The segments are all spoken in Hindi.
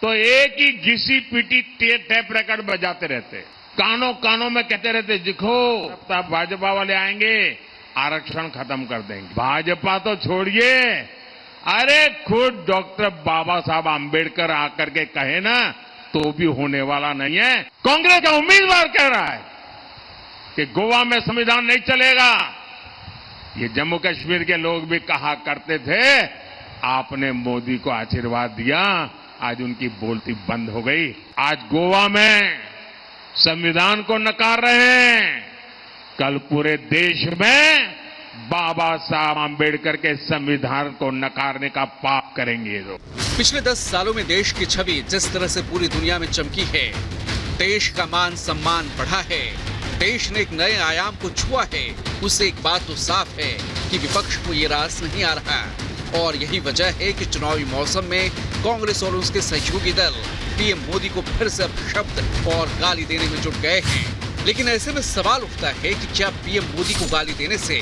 तो एक ही घिसी पीटी टेप रिकॉर्ड बजाते रहते, कानों कानों में कहते रहते, देखो तब भाजपा वाले आएंगे आरक्षण खत्म कर देंगे। भाजपा तो छोड़िए, अरे खुद डॉक्टर बाबा साहब आंबेडकर आकर के कहे ना तो भी होने वाला नहीं है। कांग्रेस का उम्मीदवार कह रहा है कि गोवा में संविधान नहीं चलेगा। ये जम्मू कश्मीर के लोग भी कहा करते थे, आपने मोदी को आशीर्वाद दिया, आज उनकी बोलती बंद हो गई। आज गोवा में संविधान को नकार रहे हैं, कल पूरे देश में बाबा साहब आंबेडकर के संविधान को नकारने का पाप करेंगे लोग। पिछले 10 सालों में देश की छवि जिस तरह से पूरी दुनिया में चमकी है, देश का मान सम्मान बढ़ा है, देश ने एक नए आयाम को छुआ है, उससे एक बात तो साफ है कि विपक्ष को ये रास नहीं आ रहा। और यही वजह है कि चुनावी मौसम में कांग्रेस और उसके सहयोगी दल पीएम मोदी को फिर से अपशब्द और गाली देने में जुट गए हैं। लेकिन ऐसे में सवाल उठता है कि क्या पीएम मोदी को गाली देने से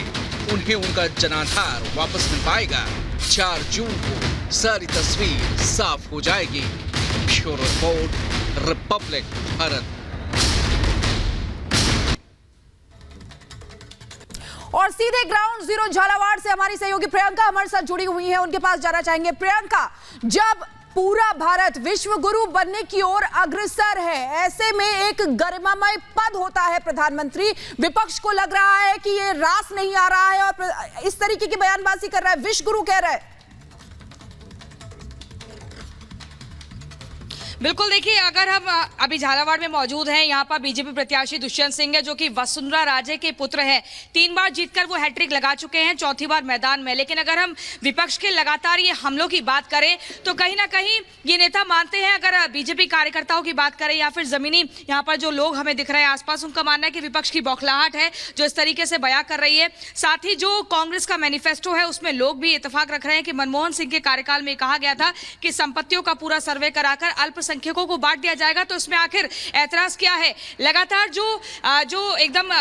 उन्हें उनका जनाधार वापस मिल पाएगा? 4 जून को सारी तस्वीर साफ हो जाएगी। Bureau report, Republic Bharat. और सीधे ग्राउंड जीरो झालावाड़ से हमारी सहयोगी प्रियंका हमारे साथ जुड़ी हुई है, उनके पास जाना चाहेंगे। प्रियंका, जब पूरा भारत विश्व गुरु बनने की ओर अग्रसर है, ऐसे में एक गरिमामय पद होता है प्रधानमंत्री, विपक्ष को लग रहा है कि ये रास नहीं आ रहा है और इस तरीके की बयानबाजी कर रहा है, विश्व गुरु कह रहा है। बिल्कुल, देखिए अगर हम अभी झालावाड़ में मौजूद हैं, यहाँ पर बीजेपी प्रत्याशी दुष्यंत सिंह है जो कि वसुंधरा राजे के पुत्र हैं। 3 बार जीतकर वो हैट्रिक लगा चुके हैं, 4थी बार मैदान में। लेकिन अगर हम विपक्ष के लगातार ये हमलों की बात करें तो कहीं ना कहीं ये नेता मानते हैं, अगर बीजेपी कार्यकर्ताओं की बात करें या फिर जमीनी यहाँ पर जो लोग हमें दिख रहे हैं आसपास, उनका मानना है कि विपक्ष की बौखलाहट है जो इस तरीके से बयां कर रही है। साथ ही जो कांग्रेस का मैनिफेस्टो है उसमें लोग भी इत्तेफाक रख रहे हैं कि मनमोहन सिंह के कार्यकाल में कहा गया था कि संपत्तियों का पूरा सर्वे कराकर अल्पसंख्यकों को बांट दिया जाएगा, तो इसमें आखिर ऐतराज क्या है? लगातार जो एकदम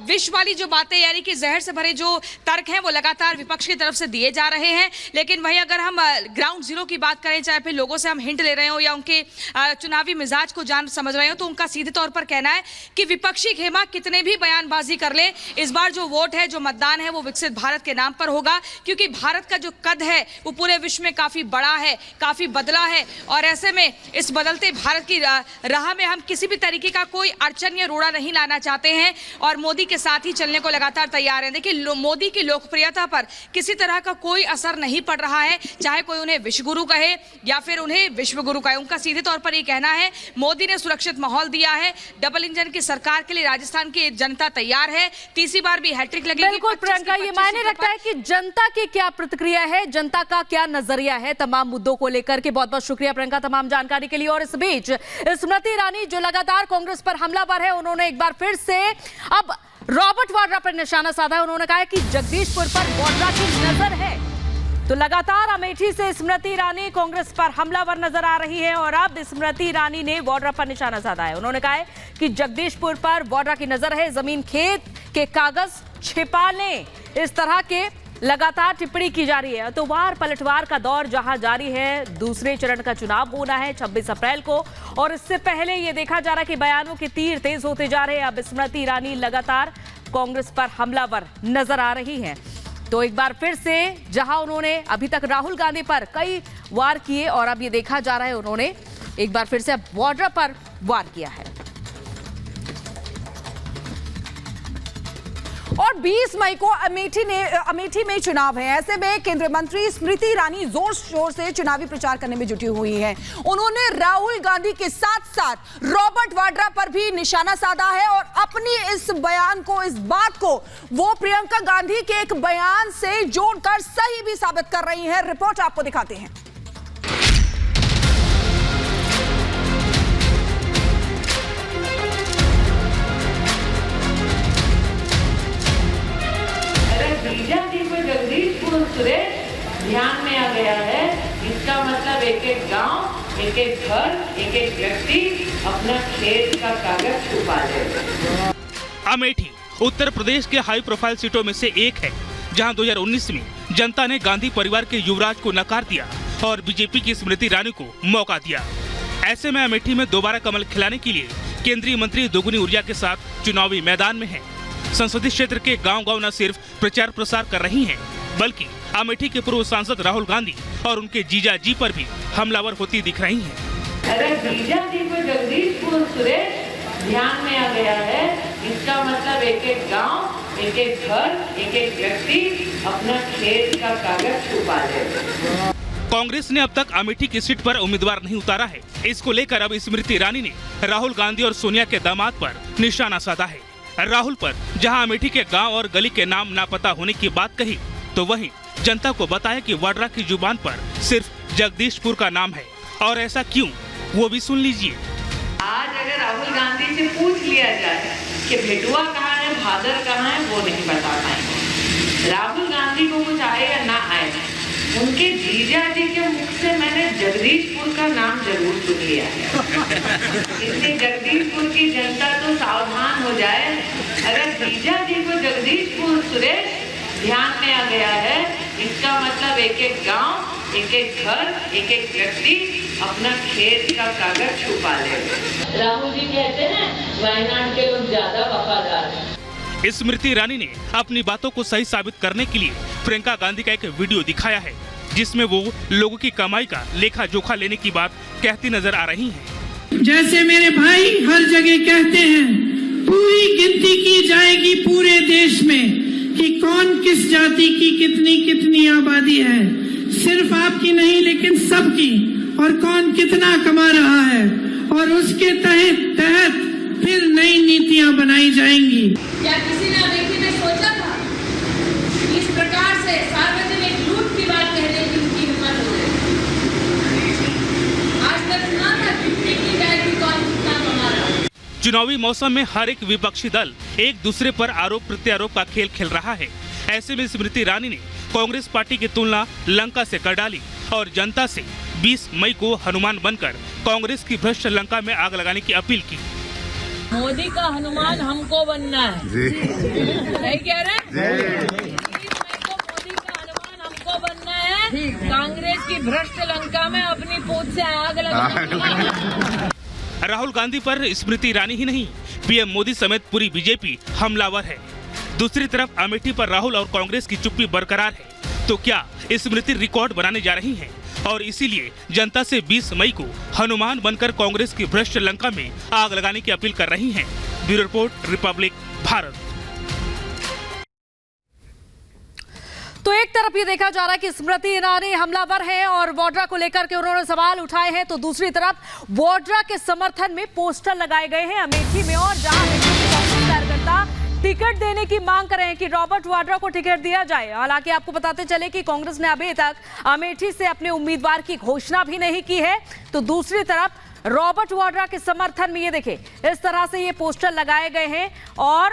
विष वाली जो बातें, यानी कि जहर से भरे जो तर्क हैं, वो लगातार विपक्ष की तरफ से दिए जा रहे हैं। लेकिन वहीं अगर हम ग्राउंड जीरो की बात करें, चाहे फिर लोगों से हम हिंट ले रहे हो या उनके चुनावी मिजाज को जान समझ रहे हो, तो उनका सीधे तौर पर कहना है कि विपक्षी खेमा कितने भी बयानबाजी कर ले, इस बार जो वोट है, जो मतदान है, वो विकसित भारत के नाम पर होगा, क्योंकि भारत का जो कद है वो पूरे विश्व में काफी बड़ा है, काफी बदला है। और ऐसे में इस बदलते भारत की राह में हम किसी भी तरीके का कोई अड़चन या रोड़ा नहीं लाना चाहते हैं और मोदी के साथ ही चलने को लगातार तैयार हैं। देखिए, मोदी की लोकप्रियता पर किसी तरह का कोई असर नहीं पड़ रहा है, चाहे कोई उन्हें विश्वगुरु कहे या फिर उन्हें विश्वगुरु कहे। उनका सीधे तौर पर ये कहना है, मोदी ने सुरक्षित माहौल दिया है, डबल इंजन की सरकार के लिए राजस्थान की जनता तैयार है, तीसरी बार भी हैट्रिक लगेगी। बिल्कुल प्रियंका, ये मायने रखता है कि जनता की क्या प्रतिक्रिया है, जनता का क्या नजरिया है तमाम मुद्दों को लेकर के। बहुत बहुत शुक्रिया प्रियंका तमाम जानकारी के लिए। और इस बीच स्मृति ईरानी जो लगातार कांग्रेस पर हमलावर है, उन्होंने एक बार फिर से अब रॉबर्ट वाड्रा पर निशाना साधा है। उन्होंने कहा है कि जगदीशपुर पर वाड्रा की नजर है, तो लगातार अमेठी से स्मृति ईरानी कांग्रेस पर हमलावर नजर आ रही है और अब स्मृति ईरानी ने वाड्रा पर निशाना साधा है। उन्होंने कहा है कि जगदीशपुर पर वाड्रा की नजर है, जमीन खेत के कागज छिपा लें, इस तरह के लगातार टिप्पणी की जा रही है। तो वार पलटवार का दौर जहां जारी है, दूसरे चरण का चुनाव होना है 26 अप्रैल को, और इससे पहले यह देखा जा रहा है कि बयानों के तीर तेज होते जा रहे हैं। अब स्मृति ईरानी लगातार कांग्रेस पर हमलावर नजर आ रही हैं। तो एक बार फिर से जहां उन्होंने अभी तक राहुल गांधी पर कई वार किए, और अब ये देखा जा रहा है उन्होंने एक बार फिर से अब वाड्रा पर वार किया है। और 20 मई को अमेठी में चुनाव है, ऐसे में केंद्रीय मंत्री स्मृति ईरानी जोर शोर से चुनावी प्रचार करने में जुटी हुई हैं। उन्होंने राहुल गांधी के साथ साथ रॉबर्ट वाड्रा पर भी निशाना साधा है और अपनी इस बयान को, इस बात को वो प्रियंका गांधी के एक बयान से जोड़कर सही भी साबित कर रही हैं। रिपोर्ट आपको दिखाते हैं। बीजेपी को जगदीशपुर सुरेश ध्यान में आ गया है, इसका मतलब एक एक गांव, एक एक घर, एक एक व्यक्ति अपना खेत का कागज छुपा लेगा। अमेठी उत्तर प्रदेश के हाई प्रोफाइल सीटों में से एक है, जहां 2019 में जनता ने गांधी परिवार के युवराज को नकार दिया और बीजेपी की स्मृति ईरानी को मौका दिया। ऐसे में अमेठी में दोबारा कमल खिलाने के लिए केंद्रीय मंत्री दोगुनी ऊर्जा के साथ चुनावी मैदान में हैं। संसदीय क्षेत्र के गांव-गांव न सिर्फ प्रचार प्रसार कर रही हैं, बल्कि अमेठी के पूर्व सांसद राहुल गांधी और उनके जीजा जी पर भी हमलावर होती दिख रही हैं। अगर जीजा जी को जगदीशपुर सुरेश ध्यान में आ गया है, इसका मतलब एक एक गांव, एक एक घर, एक एक व्यक्ति अपना खेत का कागज छुपा ले। कांग्रेस ने अब तक अमेठी की सीट पर उम्मीदवार नहीं उतारा है। इसको लेकर अब स्मृति ईरानी ने राहुल गांधी और सोनिया के दामाद पर निशाना साधा है। राहुल पर जहां अमेठी के गांव और गली के नाम ना पता होने की बात कही, तो वहीं जनता को बताया कि वाड्रा की जुबान पर सिर्फ जगदीशपुर का नाम है। और ऐसा क्यों, वो भी सुन लीजिए। आज अगर राहुल गांधी से पूछ लिया जाए कि भेटुआ कहाँ है, भादर कहाँ है, वो नहीं बता पाएंगे। राहुल गांधी को कुछ आए या ना आए, उनके जीजा जी के मुख से मैंने जगदीशपुर का नाम जरूर सुन लिया है। इसलिए जगदीशपुर की जनता तो सावधान हो जाए। अगर जीजा जी को जगदीशपुर सुरेश ध्यान में आ गया है, इसका मतलब एक एक गांव, एक एक घर, एक एक व्यक्ति अपना खेत का कागज छुपा ले। राहुल जी कहते हैं वायनाड के लोग ज्यादा वफादार हैं। स्मृति ईरानी ने अपनी बातों को सही साबित करने के लिए प्रियंका गांधी का एक वीडियो दिखाया है, जिसमें वो लोगों की कमाई का लेखा जोखा लेने की बात कहती नजर आ रही हैं। जैसे मेरे भाई हर जगह कहते हैं, पूरी गिनती की जाएगी पूरे देश में कि कौन किस जाति की कितनी कितनी आबादी है, सिर्फ आपकी नहीं लेकिन सबकी, और कौन कितना कमा रहा है, और उसके तहत फिर नई नीतियां बनाई जाएंगी। क्या किसी ने अमेठी में सोचा था इस प्रकार से सार्वजनिक लूट की बात कहने की उनकी हिम्मत हो गई? आज तक सुना था कि जाएगी कौन कितना कमा रहा है। चुनावी मौसम में हर एक विपक्षी दल एक दूसरे पर आरोप प्रत्यारोप का खेल खेल रहा है। ऐसे में स्मृति ईरानी ने कांग्रेस पार्टी की तुलना लंका से कर डाली और जनता से 20 मई को हनुमान बनकर कांग्रेस की भ्रष्ट लंका में आग लगाने की अपील की। मोदी का हनुमान हमको बनना है, नहीं कह रहे? 20 मई को मोदी का हनुमान हमको बनना है, कांग्रेस की भ्रष्ट लंका में अपनी पूंछ से आग लगाना। राहुल गांधी पर स्मृति ईरानी ही नहीं, पीएम मोदी समेत पूरी बीजेपी हमलावर है। दूसरी तरफ अमेठी पर राहुल और कांग्रेस की चुप्पी बरकरार है। तो क्या स्मृति रिकॉर्ड बनाने जा रही हैं और इसीलिए जनता से 20 मई को हनुमान बनकर कांग्रेस की भ्रष्ट लंका में आग लगाने की अपील कर रही हैं? Bureau report, Republic Bharat. तो एक तरफ ये देखा जा रहा है कि स्मृति ईरानी हमलावर हैं और वाड्रा को लेकर के उन्होंने सवाल उठाए हैं, तो दूसरी तरफ वाड्रा के समर्थन में पोस्टर लगाए गए हैं अमेठी में, और जहां कांग्रेस कार्यकर्ता टिकट देने की मांग कर रहे हैं कि रॉबर्ट वाड्रा को टिकट दिया जाए। हालांकि आपको बताते चले कि कांग्रेस ने अभी तक अमेठी से अपने उम्मीदवार की घोषणा भी नहीं की है। तो दूसरी तरफ रॉबर्ट वाड्रा के समर्थन में ये देखें, इस तरह से ये पोस्टर लगाए गए हैं और